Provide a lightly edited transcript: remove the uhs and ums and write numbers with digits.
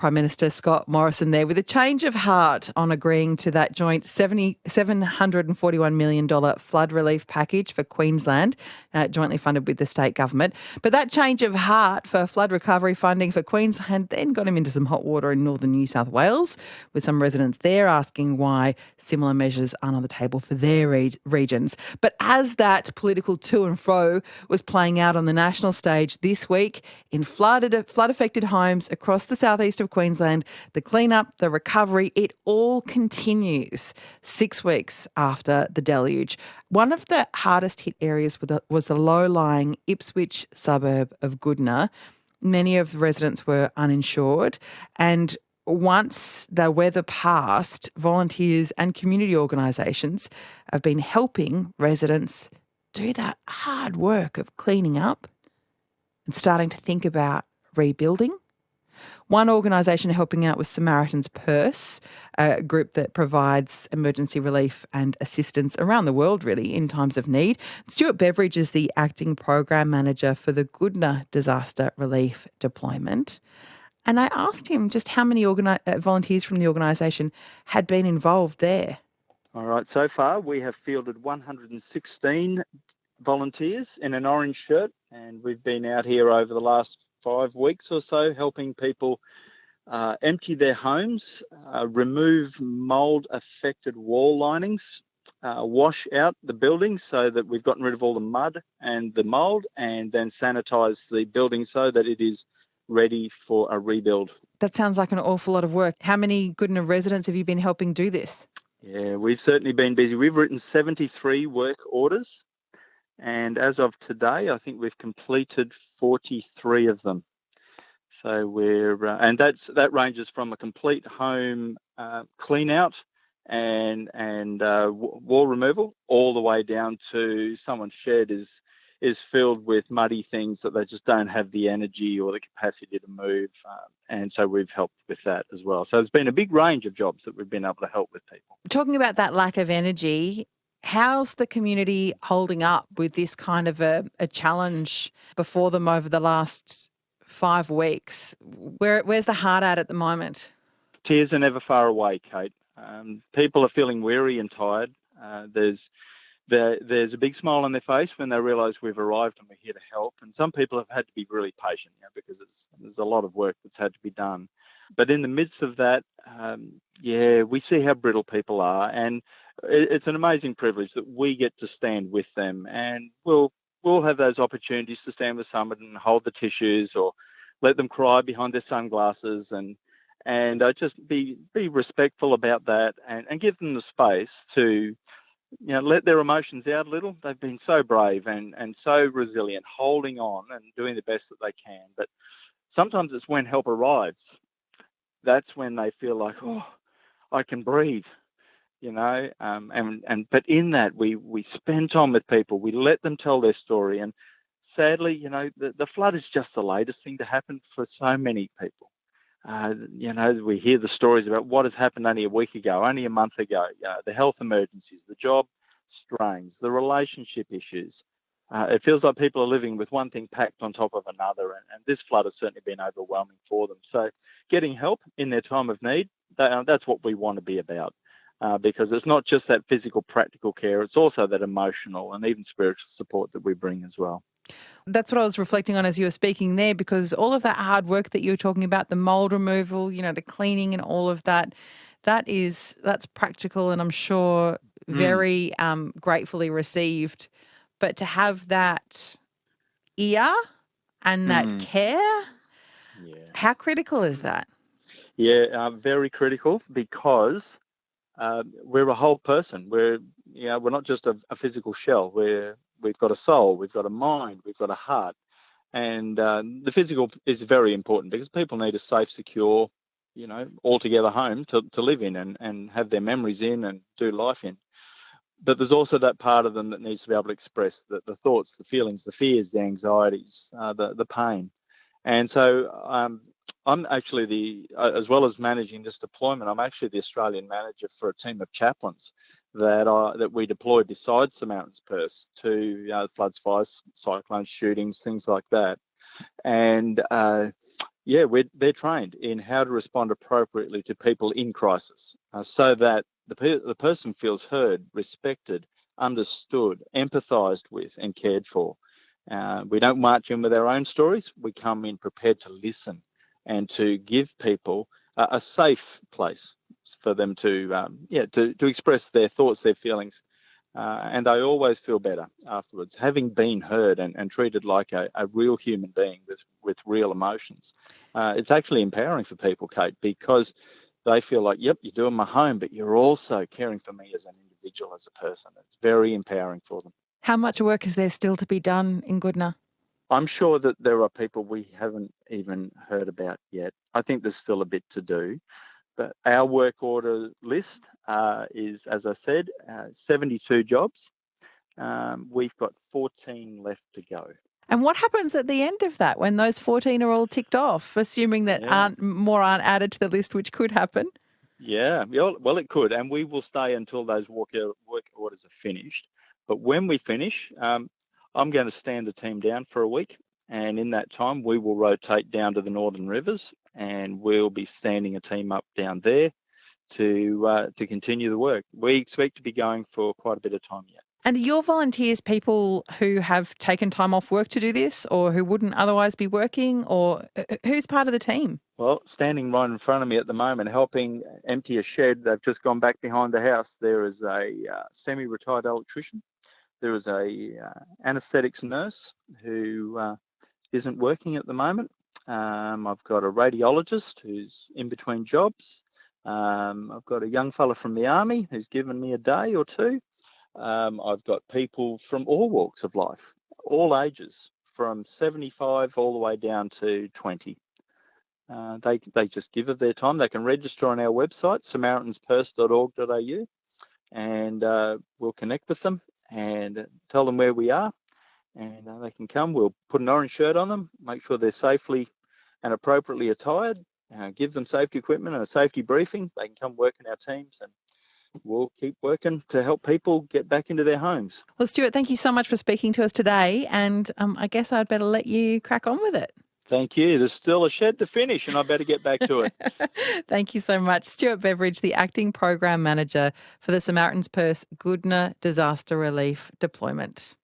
Prime Minister Scott Morrison there with a change of heart on agreeing to that joint $741 million flood relief package for Queensland, jointly funded with the state government. But that change of heart for flood recovery funding for Queensland then got him into some hot water in northern New South Wales, with some residents there asking why similar measures aren't on the table for their regions. But as that political to and fro was playing out on the national stage this week in flood-affected homes across the southeast of Queensland, the cleanup, the recovery, it all continues 6 weeks after the deluge. One of the hardest hit areas was the low-lying Ipswich suburb of Goodna. Many of the residents were uninsured, and once the weather passed, volunteers and community organisations have been helping residents do that hard work of cleaning up and starting to think about rebuilding. One organisation helping out was Samaritan's Purse, a group that provides emergency relief and assistance around the world, really, in times of need. Stuart Beveridge is the acting program manager for the Goodna disaster relief deployment. And I asked him just how many volunteers from the organisation had been involved there. All right, so far we have fielded 116 volunteers in an orange shirt, and we've been out here over the last 5 weeks or so helping people empty their homes, remove mould-affected wall linings, wash out the buildings so that we've gotten rid of all the mud and the mould, and then sanitise the building so that it is ready for a rebuild. That sounds like an awful lot of work. How many Goodna residents have you been helping do this? Yeah, we've certainly been busy. We've written 73 work orders, and as of today, I think we've completed 43 of them. So and that ranges from a complete home clean out and wall removal, all the way down to someone's shed is filled with muddy things that they just don't have the energy or the capacity to move. And so we've helped with that as well. So there's been a big range of jobs that we've been able to help with people. Talking about that lack of energy, how's the community holding up with this kind of a challenge before them over the last 5 weeks? Where's the heart at the moment? Tears are never far away, Kate. People are feeling weary and tired. There's a big smile on their face when they realise we've arrived and we're here to help. And some people have had to be really patient, because there's a lot of work that's had to be done. But in the midst of that, we see how brittle people are, and it's an amazing privilege that we get to stand with them, and we'll have those opportunities to stand with someone and hold the tissues or let them cry behind their sunglasses and just be respectful about that and give them the space to let their emotions out a little. They've been so brave and so resilient, holding on and doing the best that they can. But sometimes it's when help arrives, that's when they feel like, oh, I can breathe. But in that we spend time with people, we let them tell their story, and sadly, the flood is just the latest thing to happen for so many people. We hear the stories about what has happened only a week ago, only a month ago, the health emergencies, the job strains, the relationship issues. It feels like people are living with one thing packed on top of another, and this flood has certainly been overwhelming for them. So getting help in their time of need, that's what we want to be about. Because it's not just that physical, practical care, it's also that emotional and even spiritual support that we bring as well. That's what I was reflecting on as you were speaking there, because all of that hard work that you were talking about, the mould removal, the cleaning and all of that, that's practical and I'm sure very gratefully received. But to have that ear and that care, how critical is that? Yeah, very critical, because we're a whole person. We're not just a physical shell. We've got a soul, we've got a mind, we've got a heart, and the physical is very important because people need a safe, secure, altogether home to live in and have their memories in and do life in. But there's also that part of them that needs to be able to express the thoughts, the feelings, the fears, the anxieties, the pain. And so I'm actually as well as managing this deployment, I'm actually the Australian manager for a team of chaplains that we deployed besides Samaritan's Purse to floods, fires, cyclones, shootings, things like that. And Yeah, they're trained in how to respond appropriately to people in crisis, so that the person feels heard, respected, understood, empathised with, and cared for. We don't march in with our own stories. We come in prepared to listen and to give people a safe place for them to express their thoughts, their feelings. And they always feel better afterwards, having been heard and treated like a real human being with real emotions. It's actually empowering for people, Kate, because they feel like, yep, you're doing my home, but you're also caring for me as an individual, as a person. It's very empowering for them. How much work is there still to be done in Goodna? I'm sure that there are people we haven't even heard about yet. I think there's still a bit to do. But our work order list is, as I said, 72 jobs. We've got 14 left to go. And what happens at the end of that when those 14 are all ticked off, assuming that Yeah. aren't added to the list, which could happen? Yeah, well, it could, and we will stay until those work orders are finished. But when we finish, I'm going to stand the team down for a week, and in that time, we will rotate down to the Northern Rivers, and we'll be standing a team up down there to continue the work. We expect to be going for quite a bit of time yet. And are your volunteers people who have taken time off work to do this or who wouldn't otherwise be working, or who's part of the team? Well, standing right in front of me at the moment, helping empty a shed, they've just gone back behind the house. There is a semi-retired electrician. There is a anaesthetics nurse who isn't working at the moment. I've got a radiologist who's in between jobs. I've got a young fella from the army who's given me a day or two. I've got people from all walks of life, all ages, from 75 all the way down to 20. They just give of their time. They can register on our website, samaritanspurse.org.au, and we'll connect with them and tell them where we are, and they can come. We'll put an orange shirt on them, make sure they're safely and appropriately attired, give them safety equipment and a safety briefing. They can come work in our teams, and we'll keep working to help people get back into their homes. Well, Stuart, thank you so much for speaking to us today, and I guess I'd better let you crack on with it. Thank you. There's still a shed to finish, and I better get back to it. Thank you so much. Stuart Beveridge, the Acting Program Manager for the Samaritan's Purse Goodna Disaster Relief Deployment.